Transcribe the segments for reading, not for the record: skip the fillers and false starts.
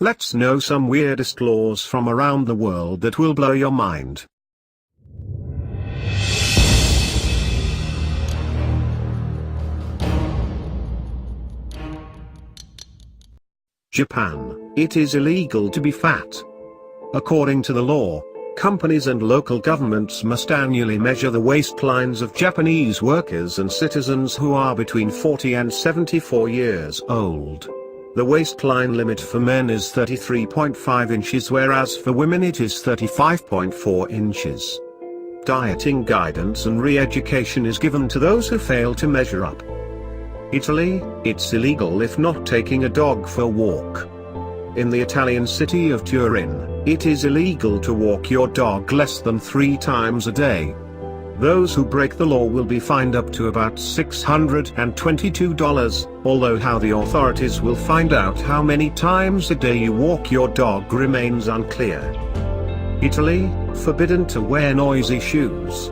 Let's know some weirdest laws from around the world that will blow your mind. Japan, it is illegal to be fat. According to the law, companies and local governments must annually measure the waistlines of Japanese workers and citizens who are between 40 and 74 years old. The waistline limit for men is 33.5 inches, whereas for women it is 35.4 inches. Dieting guidance and re-education is given to those who fail to measure up. Italy, it's illegal if not taking a dog for a walk. In the Italian city of Turin, it is illegal to walk your dog less than 3 times a day. Those who break the law will be fined up to about $622, although how the authorities will find out how many times a day you walk your dog remains unclear. Italy, forbidden to wear noisy shoes.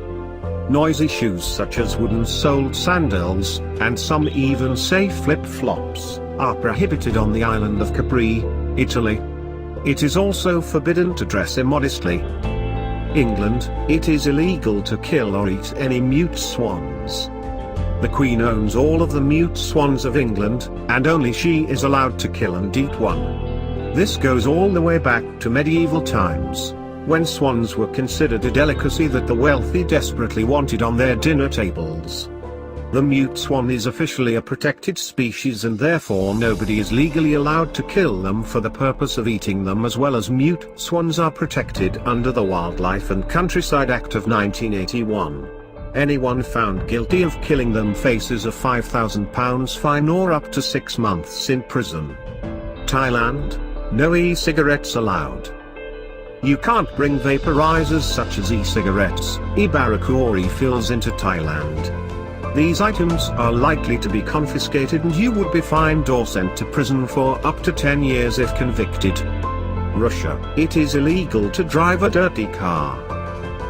Noisy shoes such as wooden-soled sandals, and some even say flip-flops, are prohibited on the island of Capri, Italy. It is also forbidden to dress immodestly. England, it is illegal to kill or eat any mute swans. The Queen owns all of the mute swans of England, and only she is allowed to kill and eat one. This goes all the way back to medieval times, when swans were considered a delicacy that the wealthy desperately wanted on their dinner tables. The mute swan is officially a protected species, and therefore nobody is legally allowed to kill them for the purpose of eating them, as well as mute swans are protected under the Wildlife and Countryside Act of 1981. Anyone found guilty of killing them faces a £5,000 fine or up to 6 months in prison. Thailand, no e-cigarettes allowed. You can't bring vaporizers such as e-cigarettes, e-baraku or e-fills into Thailand. These items are likely to be confiscated and you would be fined or sent to prison for up to 10 years if convicted. Russia, it is illegal to drive a dirty car.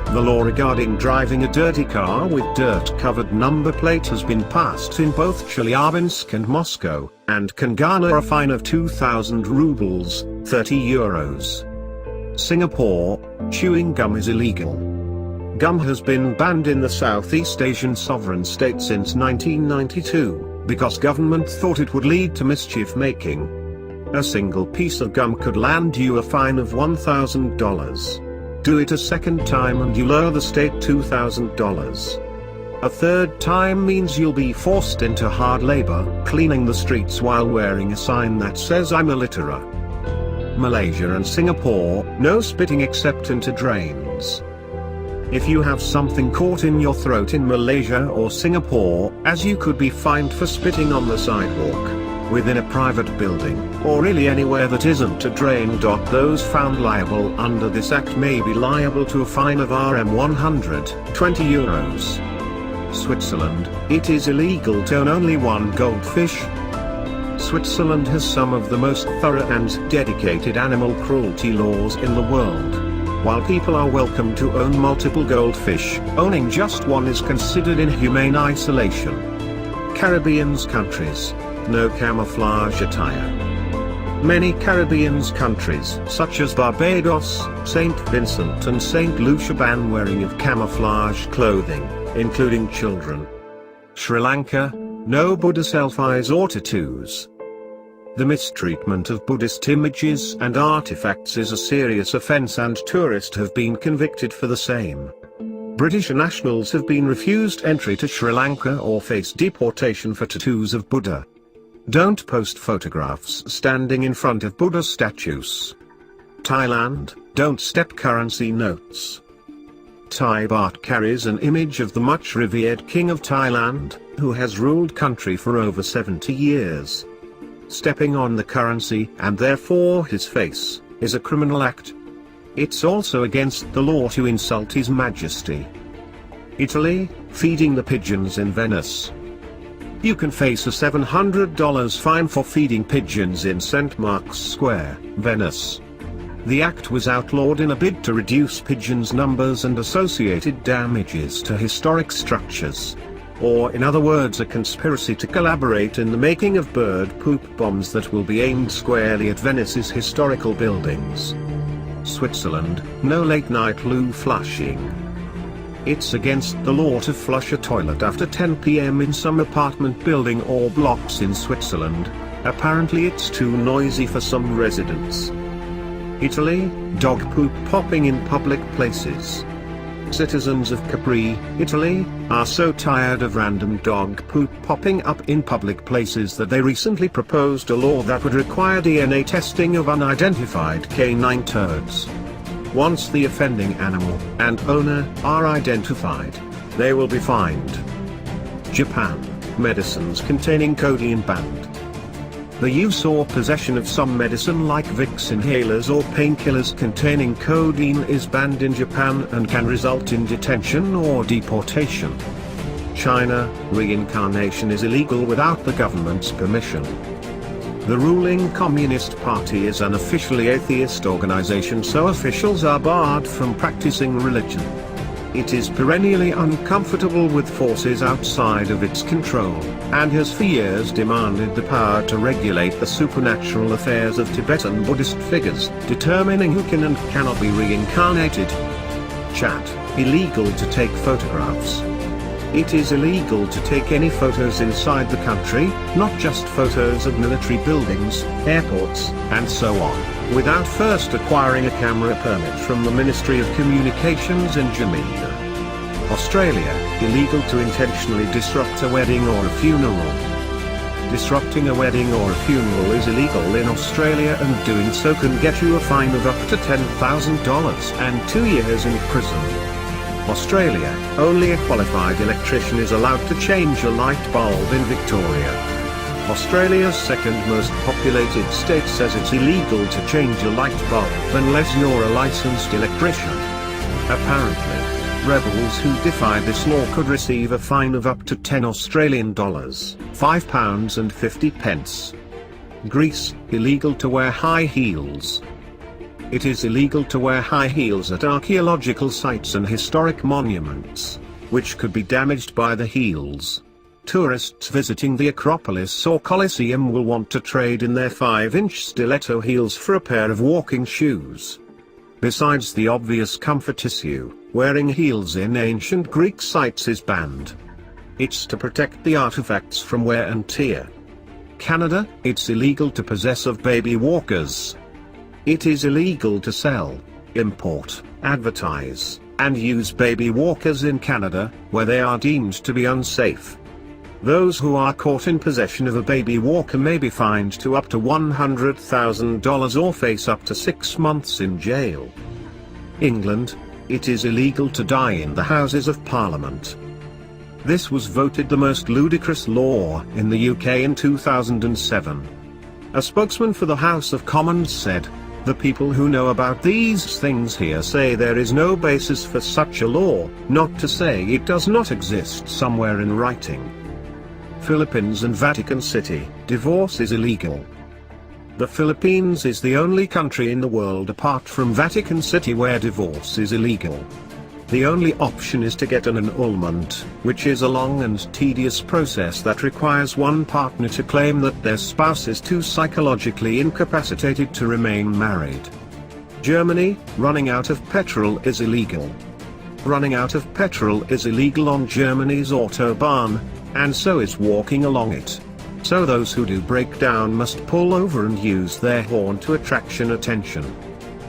The law regarding driving a dirty car with dirt-covered number plate has been passed in both Chelyabinsk and Moscow, and can garner a fine of 2,000 rubles, €30. Singapore, chewing gum is illegal. Gum has been banned in the Southeast Asian sovereign state since 1992, because government thought it would lead to mischief making. A single piece of gum could land you a fine of $1,000. Do it a second time and you'll owe the state $2,000. A third time means you'll be forced into hard labor, cleaning the streets while wearing a sign that says "I'm a litterer." Malaysia and Singapore, no spitting except into drains. If you have something caught in your throat in Malaysia or Singapore, as you could be fined for spitting on the sidewalk, within a private building, or really anywhere that isn't a drain. Those found liable under this act may be liable to a fine of €120. Switzerland, it is illegal to own only one goldfish. Switzerland has some of the most thorough and dedicated animal cruelty laws in the world. While people are welcome to own multiple goldfish, owning just one is considered inhumane isolation. Caribbean countries, no camouflage attire. Many Caribbean countries, such as Barbados, St. Vincent and St. Lucia, ban wearing of camouflage clothing, including children. Sri Lanka, no Buddha selfies or tattoos. The mistreatment of Buddhist images and artifacts is a serious offense, and tourists have been convicted for the same. British nationals have been refused entry to Sri Lanka or face deportation for tattoos of Buddha. Don't post photographs standing in front of Buddha statues. Thailand, don't step currency notes. Thai baht carries an image of the much revered King of Thailand, who has ruled country for over 70 years. Stepping on the currency, and therefore his face, is a criminal act. It's also against the law to insult His Majesty. Italy, feeding the pigeons in Venice. You can face a $700 fine for feeding pigeons in St. Mark's Square, Venice. The act was outlawed in a bid to reduce pigeons' numbers and associated damages to historic structures. or in other words a conspiracy to collaborate in the making of bird poop bombs that will be aimed squarely at Venice's historical buildings. Switzerland, no late-night loo flushing. It's against the law to flush a toilet after 10 p.m. in some apartment building or blocks in Switzerland. Apparently it's too noisy for some residents. Italy, dog poop popping in public places. Citizens of Capri, Italy, are so tired of random dog poop popping up in public places that they recently proposed a law that would require DNA testing of unidentified canine turds. Once the offending animal and owner are identified, they will be fined. Japan, medicines containing codeine banned. The use or possession of some medicine like Vicks inhalers or painkillers containing codeine is banned in Japan and can result in detention or deportation. China, reincarnation is illegal without the government's permission. The ruling Communist Party is an officially atheist organization, so officials are barred from practicing religion. It is perennially uncomfortable with forces outside of its control, and has for years demanded the power to regulate the supernatural affairs of Tibetan Buddhist figures, determining who can and cannot be reincarnated. Chat, illegal to take photographs. It is illegal to take any photos inside the country, not just photos of military buildings, airports, and so on, without first acquiring a camera permit from the Ministry of Communications in Jamaica. Australia, illegal to intentionally disrupt a wedding or a funeral. Disrupting a wedding or a funeral is illegal in Australia, and doing so can get you a fine of up to $10,000 and 2 years in prison. Australia, only a qualified electrician is allowed to change a light bulb in Victoria. Australia's second most populated state says it's illegal to change a light bulb unless you're a licensed electrician. Apparently, rebels who defy this law could receive a fine of up to $10 £5.50. Greece, illegal to wear high heels. It is illegal to wear high heels at archaeological sites and historic monuments, which could be damaged by the heels. Tourists visiting the Acropolis or Colosseum will want to trade in their 5-inch stiletto heels for a pair of walking shoes. Besides the obvious comfort issue, wearing heels in ancient Greek sites is banned. It's to protect the artifacts from wear and tear. Canada, it's illegal to possess of baby walkers. It is illegal to sell, import, advertise, and use baby walkers in Canada, where they are deemed to be unsafe. Those who are caught in possession of a baby walker may be fined to up to $100,000 or face up to 6 months in jail. England, it is illegal to die in the Houses of Parliament. This was voted the most ludicrous law in the UK in 2007. A spokesman for the House of Commons said, "The people who know about these things here say there is no basis for such a law, not to say it does not exist somewhere in writing." Philippines and Vatican City, divorce is illegal. The Philippines is the only country in the world apart from Vatican City where divorce is illegal. The only option is to get an annulment, which is a long and tedious process that requires one partner to claim that their spouse is too psychologically incapacitated to remain married. Germany, running out of petrol is illegal. Running out of petrol is illegal on Germany's Autobahn, and so is walking along it. So those who do break down must pull over and use their horn to attract attention.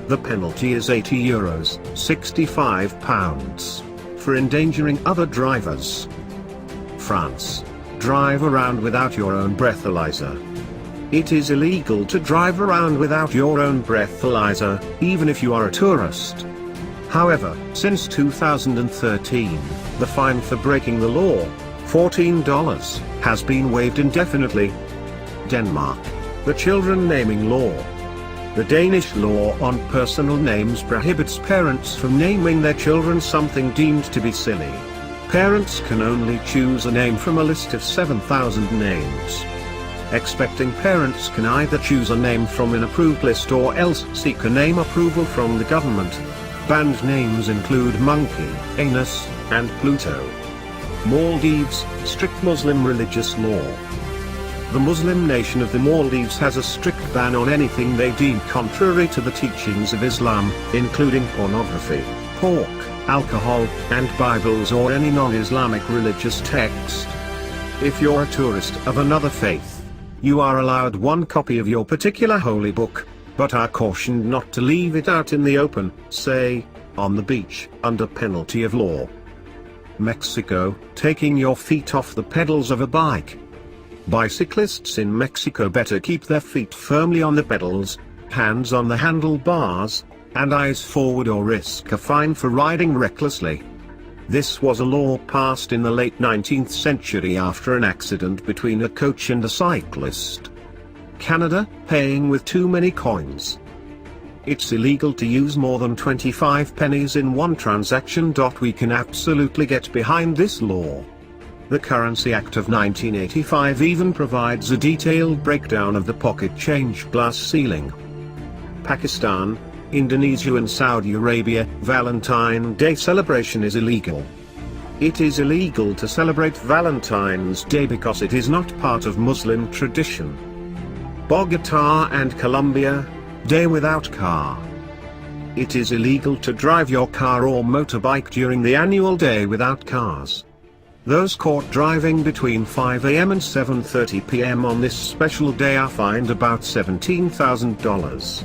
The penalty is €80, £65, for endangering other drivers. France, drive around without your own breathalyzer. It is illegal to drive around without your own breathalyzer, even if you are a tourist. However, since 2013, the fine for breaking the law, $14, has been waived indefinitely. Denmark, the children naming law. The Danish law on personal names prohibits parents from naming their children something deemed to be silly. Parents can only choose a name from a list of 7,000 names. Expecting parents can either choose a name from an approved list or else seek a name approval from the government. Banned names include Monkey, Anus, and Pluto. Maldives, strict Muslim religious law. The Muslim nation of the Maldives has a strict ban on anything they deem contrary to the teachings of Islam, including pornography, pork, alcohol, and Bibles or any non-Islamic religious text. If you're a tourist of another faith, you are allowed one copy of your particular holy book, but are cautioned not to leave it out in the open, say, on the beach, under penalty of law. Mexico, taking your feet off the pedals of a bike. Bicyclists in Mexico better keep their feet firmly on the pedals, hands on the handlebars, and eyes forward or risk a fine for riding recklessly. This was a law passed in the late 19th century after an accident between a coach and a cyclist. Canada, paying with too many coins. It's illegal to use more than 25 pennies in one transaction. We can absolutely get behind this law. The Currency Act of 1985 even provides a detailed breakdown of the pocket change glass ceiling. Pakistan, Indonesia and Saudi Arabia, Valentine's Day celebration is illegal. It is illegal to celebrate Valentine's Day because it is not part of Muslim tradition. Bogota and Colombia, Day without car. It is illegal to drive your car or motorbike during the annual Day without cars. Those caught driving between 5 a.m. and 7:30 p.m. on this special day are fined about $17,000.